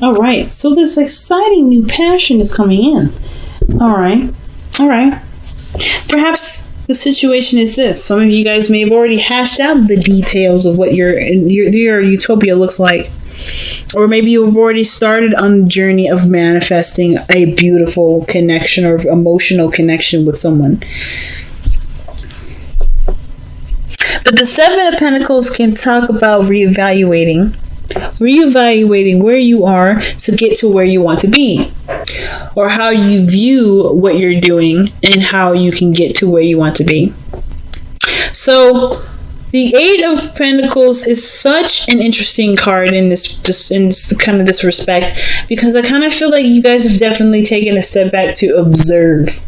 All right. So this exciting new passion is coming in. All right. Perhaps the situation is this. Some of you guys may have already hashed out the details of what your utopia looks like. Or maybe you've already started on the journey of manifesting a beautiful connection or emotional connection with someone. But the Seven of Pentacles can talk about reevaluating where you are to get to where you want to be, or how you view what you're doing and how you can get to where you want to be. So the Eight of Pentacles is such an interesting card in this respect, because I kind of feel like you guys have definitely taken a step back to observe.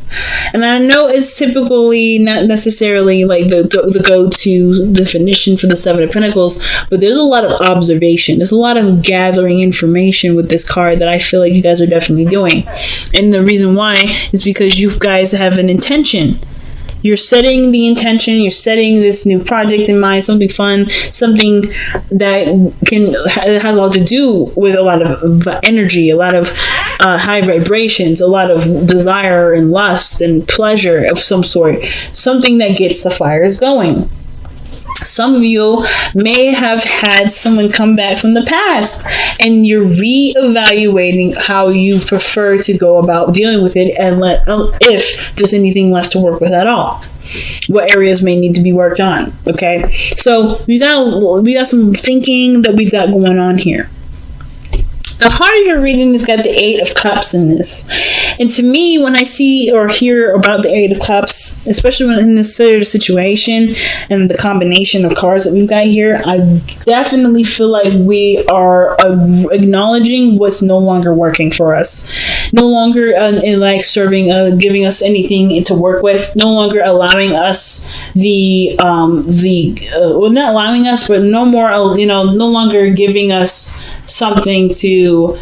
And I know it's typically not necessarily like the go-to definition for the Seven of Pentacles, but there's a lot of observation. There's a lot of gathering information with this card that I feel like you guys are definitely doing. And the reason why is because you guys have an intention. You're setting the intention, you're setting this new project in mind, something fun, something that has a lot to do with a lot of energy, a lot of high vibrations, a lot of desire and lust and pleasure of some sort, something that gets the fires going. Some of you may have had someone come back from the past and you're reevaluating how you prefer to go about dealing with it, and if there's anything left to work with at all. What areas may need to be worked on. Okay, so we got some thinking that we've got going on here. The heart of your reading has got the Eight of Cups in this. And to me, when I see or hear about the Eight of Cups, especially when in this sort of situation and the combination of cards that we've got here, I definitely feel like we are acknowledging what's no longer working for us. No longer like serving, giving us anything to work with. No longer allowing us not allowing us, but no longer giving us something to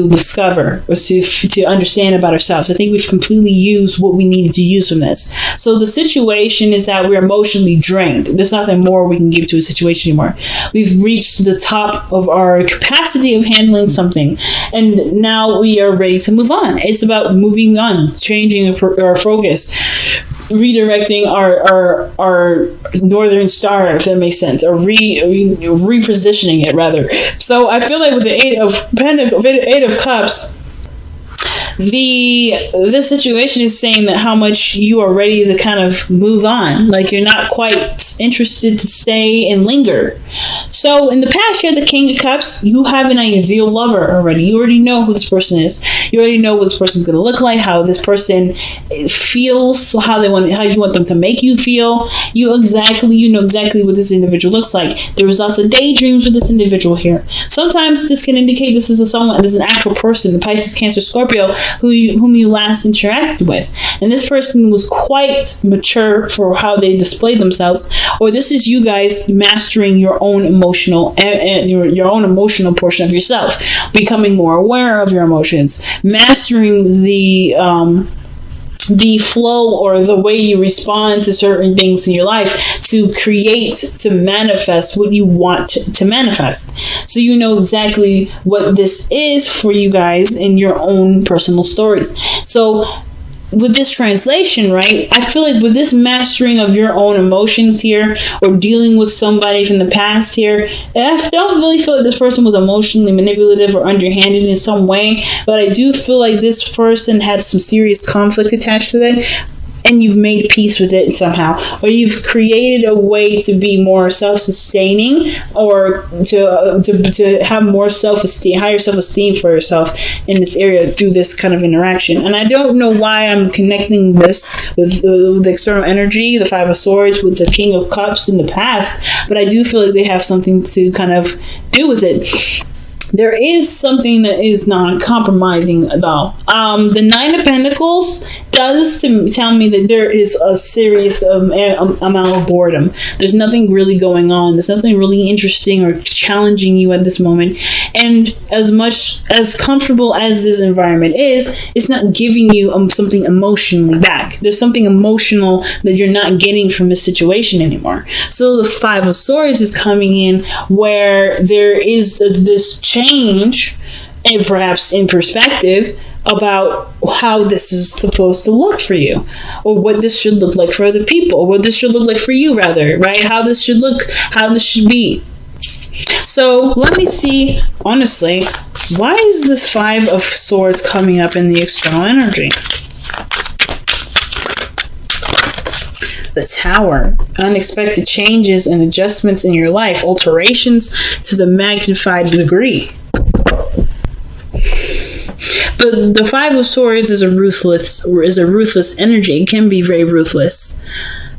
discover or to understand about ourselves. I think we've completely used what we needed to use from this. So the situation is that we're emotionally drained. There's nothing more we can give to a situation anymore. We've reached the top of our capacity of handling something, and now we are ready to move on. It's about moving on, changing our focus, redirecting our northern star, if that makes sense, or repositioning it rather. So I feel like with the Eight of Cups, this situation is saying that how much you are ready to kind of move on. Like you're not quite interested to stay and linger. So in the past, you had the King of Cups. You have an ideal lover already. You already know who this person is. You already know what this person's going to look like, how this person feels, how you want them to make you feel. You know exactly what this individual looks like. There was lots of daydreams with this individual here. Sometimes this can indicate this is an actual person, the Pisces, Cancer, Scorpio, whom you last interacted with, and this person was quite mature for how they displayed themselves, or this is you guys mastering your own emotional and your own emotional portion of yourself, becoming more aware of your emotions, mastering the flow or the way you respond to certain things in your life to manifest what you want to manifest. So you know exactly what this is for you guys in your own personal stories. So with this translation, right, I feel like with this mastering of your own emotions here, or dealing with somebody from the past here, I don't really feel like this person was emotionally manipulative or underhanded in some way, but I do feel like this person had some serious conflict attached to that, and you've made peace with it somehow, or you've created a way to be more self-sustaining, or to have more self-esteem, higher self-esteem for yourself in this area through this kind of interaction. And I don't know why I'm connecting this with the external energy, the Five of Swords, with the King of Cups in the past, but I do feel like they have something to kind of do with it. There is something that is non-compromising though. The Nine of Pentacles does tell me that there is a serious amount of boredom. There's nothing really going on. There's nothing really interesting or challenging you at this moment. And as much as comfortable as this environment is, it's not giving you something emotionally back. There's something emotional that you're not getting from this situation anymore. So the Five of Swords is coming in where there is this change and perhaps in perspective about how this is supposed to look for you, or what this should look like for other people, or what this should look like for you, rather, right? How this should look, how this should be. So let me see, honestly, why is this Five of Swords coming up in the external energy? The Tower. Unexpected changes and adjustments in your life. Alterations to the magnified degree. But the Five of Swords is a ruthless energy. It can be very ruthless.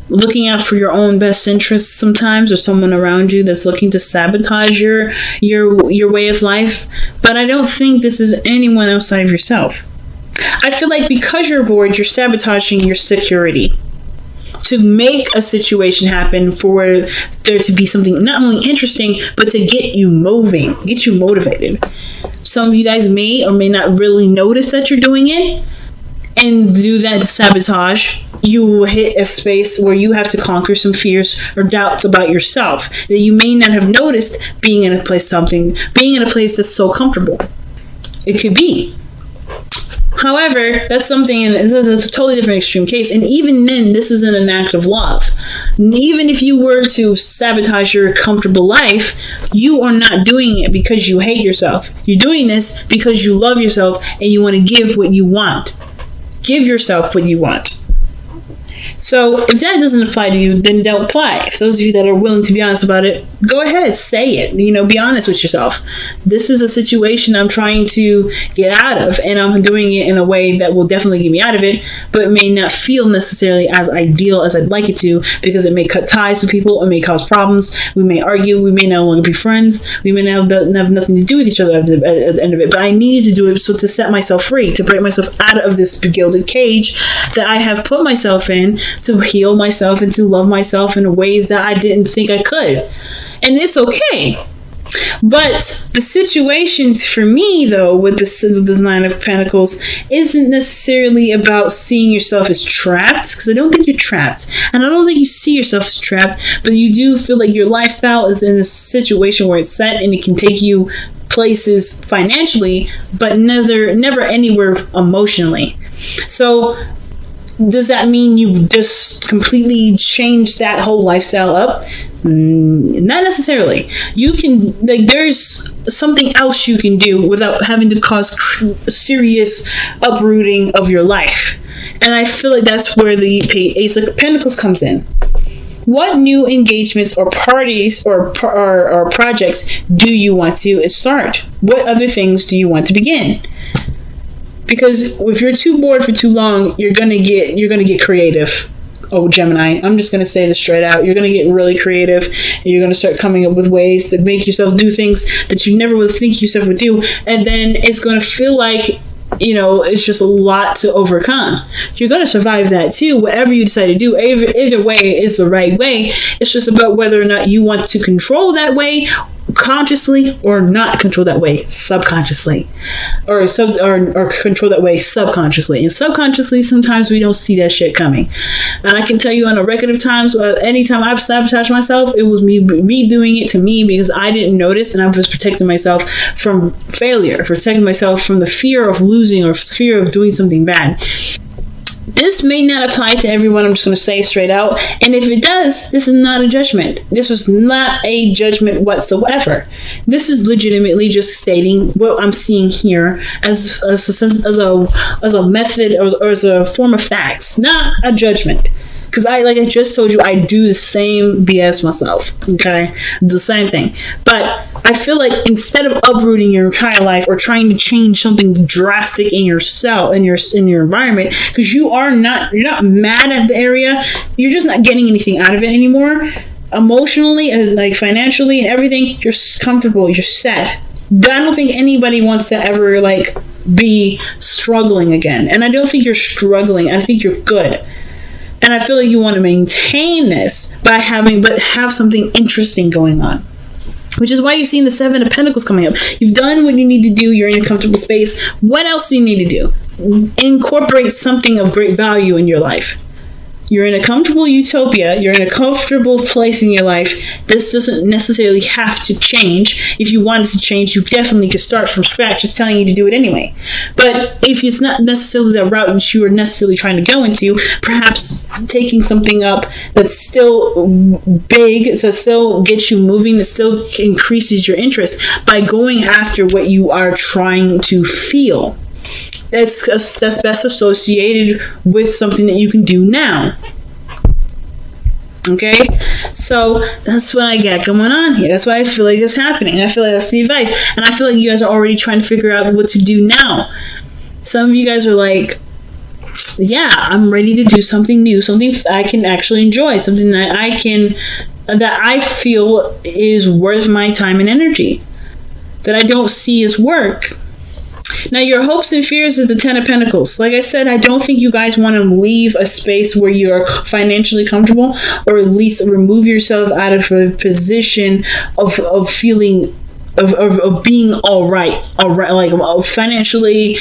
Looking out for your own best interests sometimes, or someone around you that's looking to sabotage your way of life. But I don't think this is anyone outside of yourself. I feel like because you're bored, you're sabotaging your security to make a situation happen for there to be something not only interesting, but to get you moving, get you motivated. Some of you guys may or may not really notice that you're doing it and do that sabotage. You will hit a space where you have to conquer some fears or doubts about yourself that you may not have noticed being in a place that's so comfortable. It could be. However, that's something, and it's a totally different extreme case. And even then, this isn't an act of love. Even if you were to sabotage your comfortable life, you are not doing it because you hate yourself. You're doing this because you love yourself and you want to give what you want. Give yourself what you want. So if that doesn't apply to you, then don't apply. If those of you that are willing to be honest about it, go ahead, say it. Be honest with yourself. This is a situation I'm trying to get out of, and I'm doing it in a way that will definitely get me out of it, but it may not feel necessarily as ideal as I'd like it to, because it may cut ties with people, it may cause problems, we may argue, we may no longer be friends, we may have nothing to do with each other at the end of it, but I needed to do it to set myself free, to break myself out of this gilded cage that I have put myself in, to heal myself and to love myself in ways that I didn't think I could. And it's okay. But the situation for me, though, with the Nine of Pentacles, isn't necessarily about seeing yourself as trapped, because I don't think you're trapped. And I don't think you see yourself as trapped, but you do feel like your lifestyle is in a situation where it's set and it can take you places financially, but never anywhere emotionally. So does that mean you just completely change that whole lifestyle up? Not necessarily. You can, there's something else you can do without having to cause serious uprooting of your life. And I feel like that's where the Ace of Pentacles comes in. What new engagements or parties or projects do you want to start? What other things do you want to begin? Because if you're too bored for too long, you're gonna get creative. Oh, Gemini, I'm just gonna say this straight out. You're gonna get really creative, and you're gonna start coming up with ways to make yourself do things that you never would think yourself would do, and then it's gonna feel like, it's just a lot to overcome. You're gonna survive that too. Whatever you decide to do, either way is the right way. It's just about whether or not you want to control that way consciously or not control that way subconsciously, or control that way subconsciously. And subconsciously, sometimes we don't see that shit coming. And I can tell you on a record of times, anytime I've sabotaged myself, it was me doing it to me because I didn't notice, and I was protecting myself from failure, protecting myself from the fear of losing or fear of doing something bad. This may not apply to everyone, I'm just going to say straight out. And if it does, this is not a judgment. This is not a judgment whatsoever. This is legitimately just stating what I'm seeing here as a method or as a form of facts, not a judgment. Because like I just told you, I do the same BS myself, okay? The same thing. But I feel like instead of uprooting your entire life or trying to change something drastic in yourself, in your environment, because you're not mad at the area, you're just not getting anything out of it anymore. Emotionally and like financially and everything, you're comfortable, you're set. I don't think anybody wants to ever be struggling again. And I don't think you're struggling. I think you're good. And I feel like you want to maintain this but have something interesting going on. Which is why you're seeing the Seven of Pentacles coming up. You've done what you need to do. You're in a comfortable space. What else do you need to do? Incorporate something of great value in your life. You're in a comfortable utopia. You're in a comfortable place in your life. This doesn't necessarily have to change. If you wanted to change, you definitely could start from scratch. It's telling you to do it anyway. But if it's not necessarily the route that you are necessarily trying to go into, perhaps taking something up that's still big, so still gets you moving, that still increases your interest by going after what you are trying to feel. That's best associated with something that you can do now. Okay, so that's what I got going on here. That's what I feel like is happening. I feel like that's the advice, and I feel like you guys are already trying to figure out what to do now. Some of you guys are like, yeah, I'm ready to do something new, something I can actually enjoy, something that I feel is worth my time and energy, that I don't see as work. Now, your hopes and fears is the Ten of Pentacles. Like I said, I don't think you guys want to leave a space where you're financially comfortable, or at least remove yourself out of a position of feeling of being all right, like financially,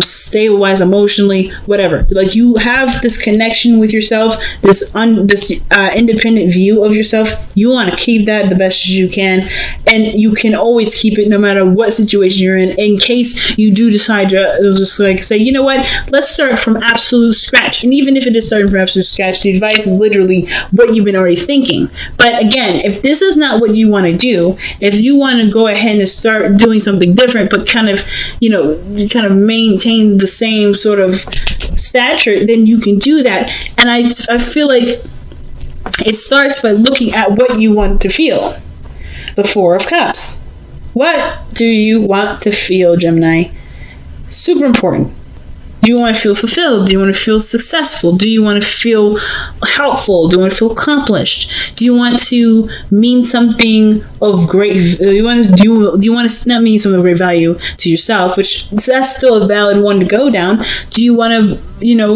stable wise, emotionally, whatever. Like, you have this connection with yourself, this independent view of yourself. You want to keep that the best as you can, and you can always keep it no matter what situation you're in case you do decide to just like say, you know what, let's start from absolute scratch. And even if it is starting from absolute scratch, the advice is literally what you've been already thinking. But again, if this is not what you want to do, if you want to go ahead and start doing something different, but kind of maintain the same sort of stature, then you can do that. And I feel like it starts by looking at what you want to feel. The Four of Cups. What do you want to feel, Gemini? Super important. Do you want to feel fulfilled? Do you want to feel successful? Do you want to feel helpful? Do you want to feel accomplished? Do you want to mean something of great? Do you want to not mean something of great value to yourself? Which that's still a valid one to go down. Do you want to,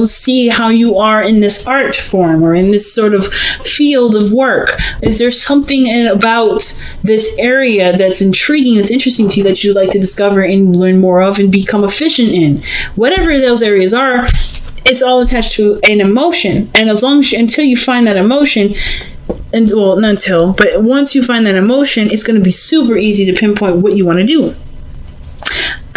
see how you are in this art form or in this sort of field of work? Is there something about this area that's intriguing, that's interesting to you, that you'd like to discover and learn more of and become efficient in? Whatever those areas are, it's all attached to an emotion. And until you find that emotion, but once you find that emotion, it's going to be super easy to pinpoint what you want to do.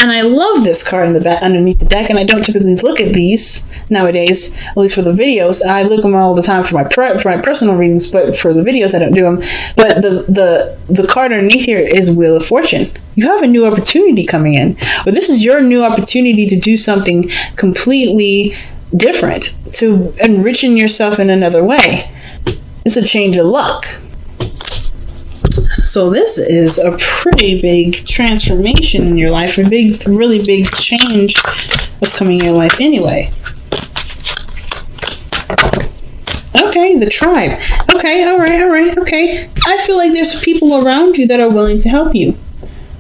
And I love this card in the back underneath the deck, and I don't typically look at these nowadays, at least for the videos. I look at them all the time for my personal readings, but for the videos I don't do them. But the card underneath here is Wheel of Fortune. You have a new opportunity coming in, but this is your new opportunity to do something completely different, to enrichen yourself in another way. It's a change of luck. So this is a pretty big transformation in your life, really big change that's coming in your life anyway. Okay, the tribe. Okay, all right, okay. I feel like there's people around you that are willing to help you.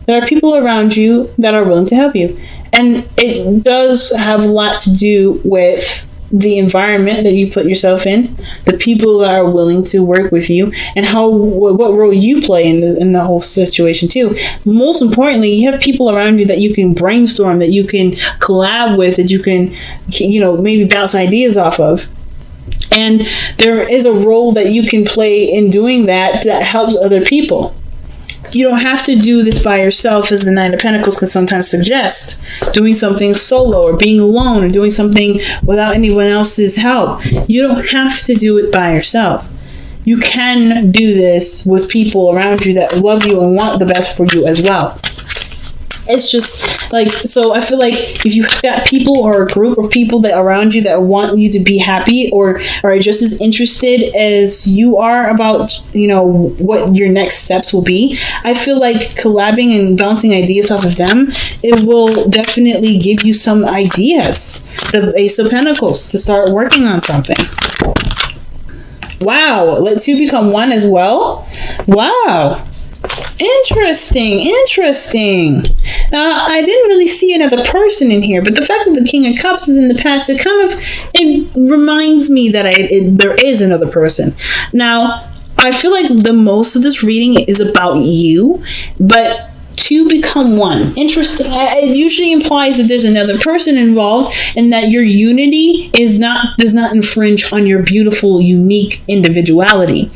There are people around you that are willing to help you. And it does have a lot to do with the environment that you put yourself in, the people that are willing to work with you, and what role you play in the whole situation too. Most importantly, you have people around you that you can brainstorm, that you can collab with, that you can, maybe bounce ideas off of. And there is a role that you can play in doing that helps other people. You don't have to do this by yourself, as the Nine of Pentacles can sometimes suggest. Doing something solo, or being alone, or doing something without anyone else's help. You don't have to do it by yourself. You can do this with people around you that love you and want the best for you as well. It's just like, so I feel like if you've got people or a group of people that around you that want you to be happy, or are just as interested as you are about, what your next steps will be, I feel like collabing and bouncing ideas off of them, it will definitely give you some ideas. The Ace of Pentacles, to start working on something. Wow, let two become one as well. Wow. Interesting. Now, I didn't really see another person in here, but the fact that the King of Cups is in the past, it reminds me that there is another person. Now, I feel like the most of this reading is about you, but to become one. Interesting. It usually implies that there's another person involved, and that your unity does not infringe on your beautiful, unique individuality.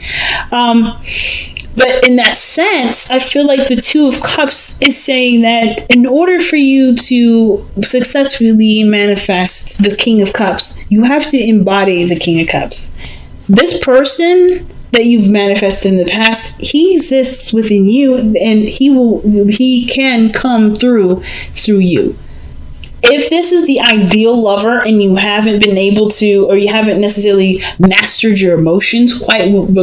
But in that sense, I feel like the Two of Cups is saying that in order for you to successfully manifest the King of Cups, you have to embody the King of Cups. This person that you've manifested in the past, he exists within you, and he can come through you. If this is the ideal lover and you haven't been able to, or you haven't necessarily mastered your emotions quite right,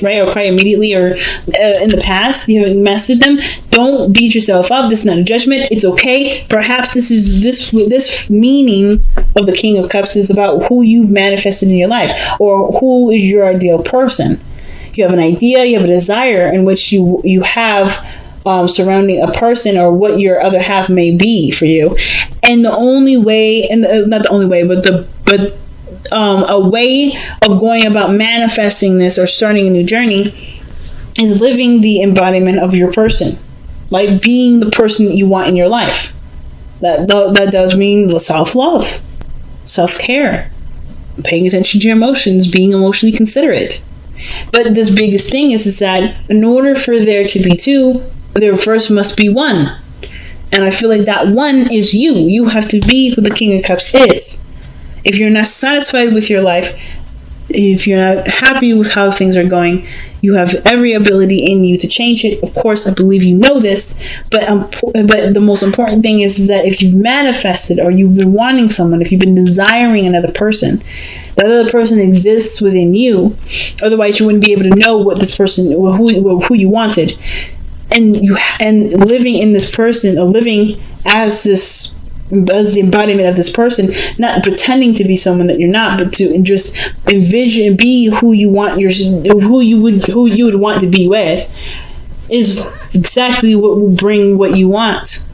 or quite immediately, or in the past, you haven't mastered them, don't beat yourself up. This is not a judgment. It's okay. Perhaps this meaning of the King of Cups is about who you've manifested in your life, or who is your ideal person. You have an idea, you have a desire in which you have surrounding a person, or what your other half may be for you. And the only way, not the only way, but a way of going about manifesting this or starting a new journey is living the embodiment of your person, like being the person that you want in your life. That does mean self-love, self-care, paying attention to your emotions, being emotionally considerate. But this biggest thing is that in order for there to be two, there first must be one. And I feel like that one is you. You have to be who the King of Cups is. If you're not satisfied with your life, if you're not happy with how things are going, you have every ability in you to change it. Of course, I believe you know this, but the most important thing is that if you've manifested, or you've been wanting someone, if you've been desiring another person, that other person exists within you. Otherwise, you wouldn't be able to know what this person, who you wanted. And living in this person, or living as the embodiment of this person, not pretending to be someone that you're not, but to just envision, be who you want who you would want to be with, is exactly what will bring what you want.